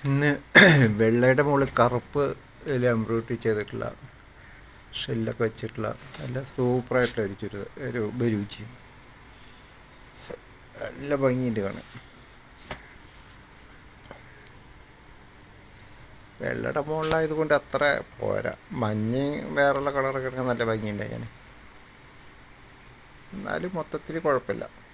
ഇന്ന് വെള്ളയുടെ മുകളിൽ കറുപ്പ് എംബ്രോയിഡറി ചെയ്തിട്ടുള്ള ഷെല്ലൊക്കെ വെച്ചിട്ടുള്ള നല്ല സൂപ്പറായിട്ടുള്ള ഒരു ബരൂച്ച്. നല്ല ഭംഗിയുണ്ട് കാണാൻ. വെള്ളയുടെ മുകളിലായത് കൊണ്ട് അത്ര പോരാ. മഞ്ഞ് വേറെയുള്ള കളറൊക്കെ എടുക്കാൻ നല്ല ഭംഗിയുണ്ടായി. എന്നാലും മൊത്തത്തിൽ കുഴപ്പമില്ല.